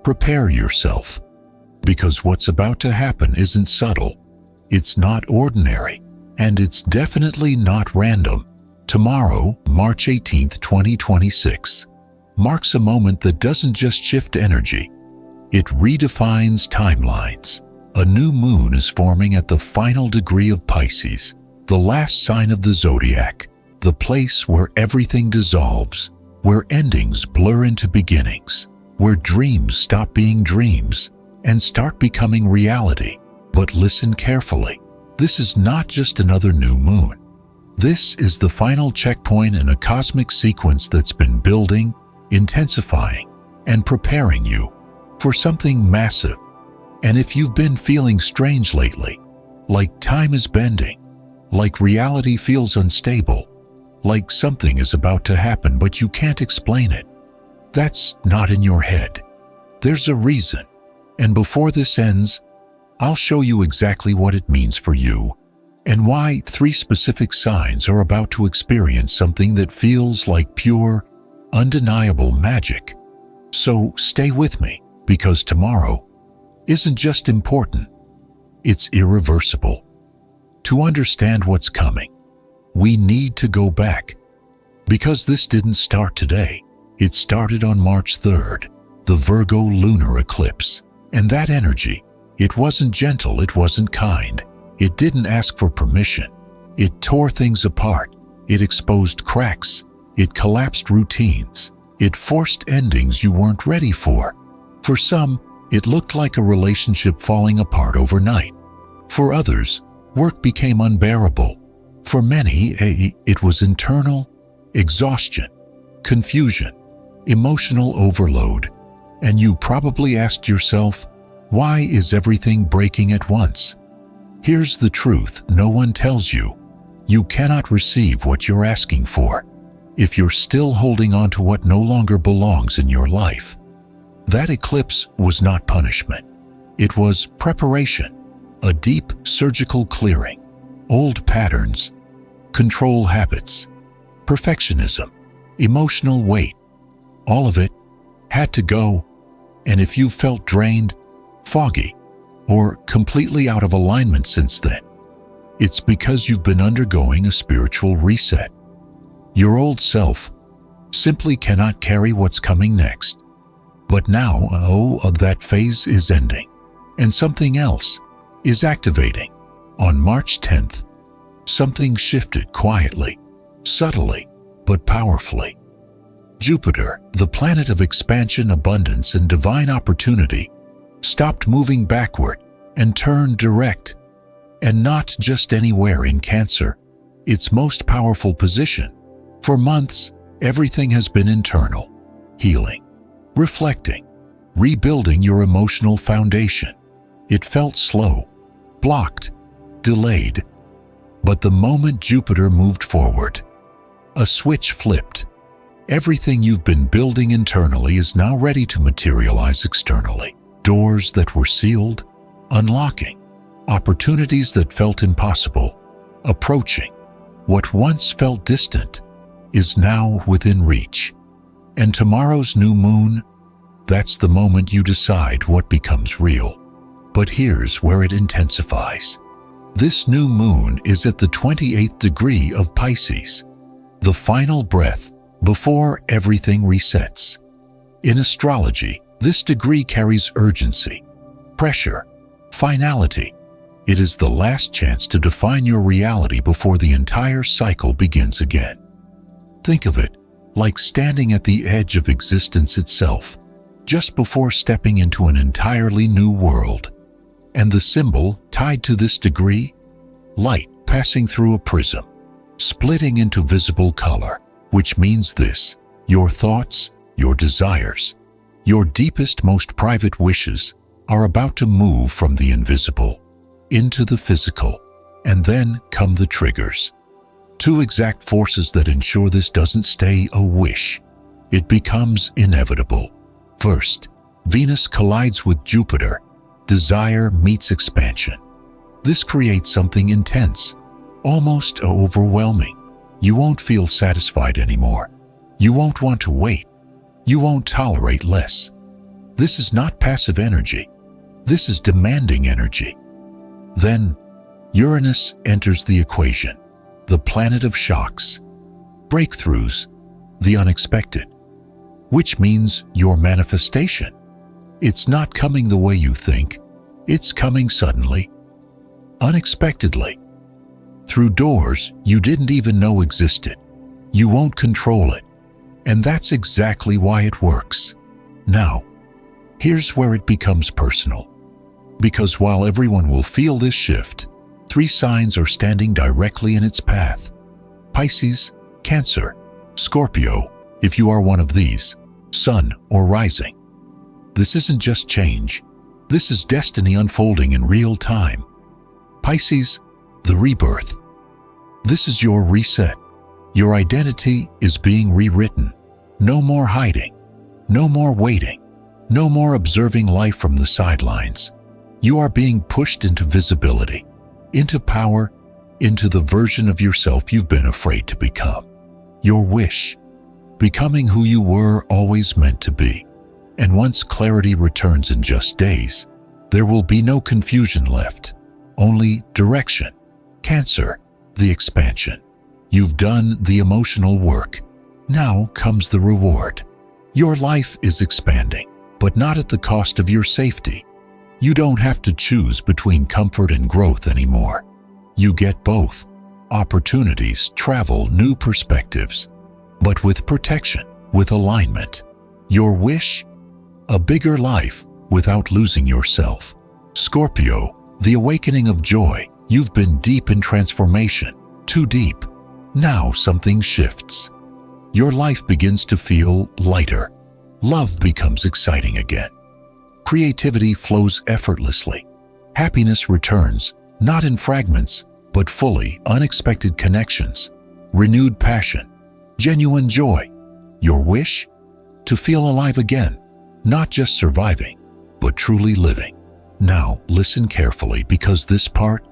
Prepare yourself, because what's about to happen isn't subtle, it's not ordinary, and it's definitely not random. Tomorrow, March 18th, 2026, marks a moment that doesn't just shift energy, it redefines timelines. A new moon is forming at the final degree of Pisces, the last sign of the Zodiac, the place where everything dissolves, where endings blur into beginnings, where dreams stop being dreams and start becoming reality. But listen carefully. This is not just another new moon. This is the final checkpoint in a cosmic sequence that's been building, intensifying, and preparing you for something massive. And if you've been feeling strange lately, like time is bending, like reality feels unstable, like something is about to happen but you can't explain it, that's not in your head. There's a reason. And before this ends, I'll show you exactly what it means for you and why 3 specific signs are about to experience something that feels like pure, undeniable magic. So stay with me, because tomorrow isn't just important, it's irreversible. To understand what's coming, we need to go back, because this didn't start today. It started on March 3rd, the Virgo lunar eclipse. And that energy, it wasn't gentle, it wasn't kind. It didn't ask for permission. It tore things apart. It exposed cracks. It collapsed routines. It forced endings you weren't ready for. For some, it looked like a relationship falling apart overnight. For others, work became unbearable. For many, it was internal exhaustion, confusion, emotional overload. And you probably asked yourself, why is everything breaking at once? Here's the truth no one tells you. You cannot receive what you're asking for if you're still holding on to what no longer belongs in your life. That eclipse was not punishment. It was preparation, a deep surgical clearing, old patterns, control habits, perfectionism, emotional weight. All of it had to go. And if you felt drained, foggy, or completely out of alignment since then, it's because you've been undergoing a spiritual reset. Your old self simply cannot carry what's coming next. But now, that phase is ending, and something else is activating. On March 10th, something shifted quietly, subtly, but powerfully. Jupiter, the planet of expansion, abundance, and divine opportunity, stopped moving backward and turned direct, and not just anywhere in Cancer, its most powerful position. For months, everything has been internal, healing, reflecting, rebuilding your emotional foundation. It felt slow, blocked, delayed. But the moment Jupiter moved forward, a switch flipped. Everything you've been building internally is now ready to materialize externally. Doors that were sealed, unlocking. Opportunities that felt impossible, approaching. What once felt distant is now within reach. And tomorrow's new moon, that's the moment you decide what becomes real. But here's where it intensifies. This new moon is at the 28th degree of Pisces, the final breath before everything resets. In astrology, this degree carries urgency, pressure, finality. It is the last chance to define your reality before the entire cycle begins again. Think of it like standing at the edge of existence itself, just before stepping into an entirely new world. And the symbol tied to this degree? Light passing through a prism, splitting into visible color, which means this: your thoughts, your desires, your deepest, most private wishes are about to move from the invisible into the physical. And then come the triggers. Two exact forces that ensure this doesn't stay a wish. It becomes inevitable. First, Venus collides with Jupiter. Desire meets expansion. This creates something intense, almost overwhelming. You won't feel satisfied anymore. You won't want to wait. You won't tolerate less. This is not passive energy. This is demanding energy. Then, Uranus enters the equation, the planet of shocks, breakthroughs, the unexpected, which means your manifestation. It's not coming the way you think. It's coming suddenly, unexpectedly, through doors you didn't even know existed. You won't control it, and that's exactly why it works. Now, here's where it becomes personal. Because while everyone will feel this shift, 3 signs are standing directly in its path. Pisces, Cancer, Scorpio, if you are one of these, Sun or rising. This isn't just change. This is destiny unfolding in real time. Pisces, the rebirth. This is your reset. Your identity is being rewritten. No more hiding. No more waiting. No more observing life from the sidelines. You are being pushed into visibility, into power, into the version of yourself you've been afraid to become. Your wish, becoming who you were always meant to be. And once clarity returns in just days, there will be no confusion left, only direction. Cancer, the expansion. You've done the emotional work. Now comes the reward. Your life is expanding, but not at the cost of your safety. You don't have to choose between comfort and growth anymore. You get both. Opportunities, travel, new perspectives, but with protection, with alignment. Your wish? A bigger life without losing yourself. Scorpio, the awakening of joy. You've been deep in transformation, too deep. Now something shifts. Your life begins to feel lighter. Love becomes exciting again. Creativity flows effortlessly. Happiness returns, not in fragments, but fully. Unexpected connections, renewed passion, genuine joy. Your wish? To feel alive again, not just surviving, but truly living. Now, listen carefully because this part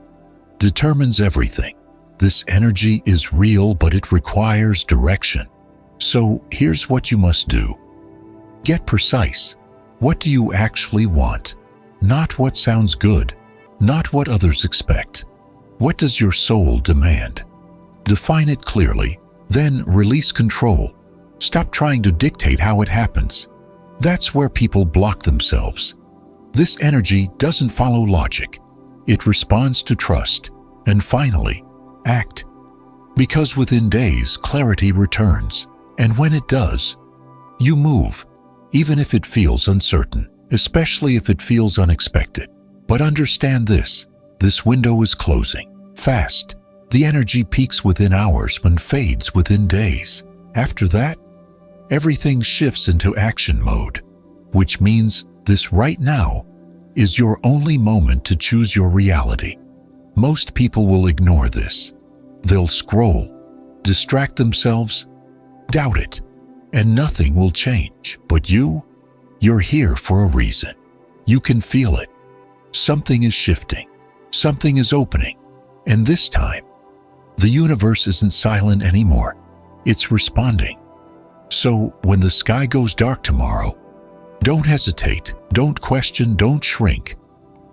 determines everything. This energy is real, but it requires direction. So here's what you must do. Get precise. What do you actually want? Not what sounds good, not what others expect. What does your soul demand? Define it clearly, then release control. Stop trying to dictate how it happens. That's where people block themselves. This energy doesn't follow logic. It responds to trust. And finally, act. Because within days, clarity returns. And when it does, you move, even if it feels uncertain, especially if it feels unexpected. But understand this window is closing, fast. The energy peaks within hours and fades within days. After that, everything shifts into action mode, which means this right now is your only moment to choose your reality. Most people will ignore this. They'll scroll, distract themselves, doubt it, and nothing will change. But you're here for a reason. You can feel it. Something is shifting. Something is opening. And this time, the universe isn't silent anymore. It's responding. So when the sky goes dark tomorrow, don't hesitate, don't question, don't shrink.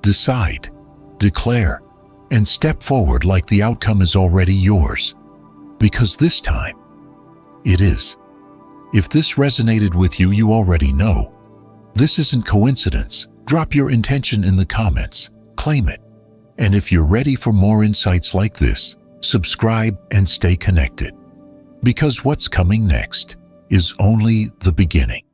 Decide, declare, and step forward like the outcome is already yours. Because this time, it is. If this resonated with you, you already know. This isn't coincidence. Drop your intention in the comments. Claim it. And if you're ready for more insights like this, subscribe and stay connected. Because what's coming next is only the beginning.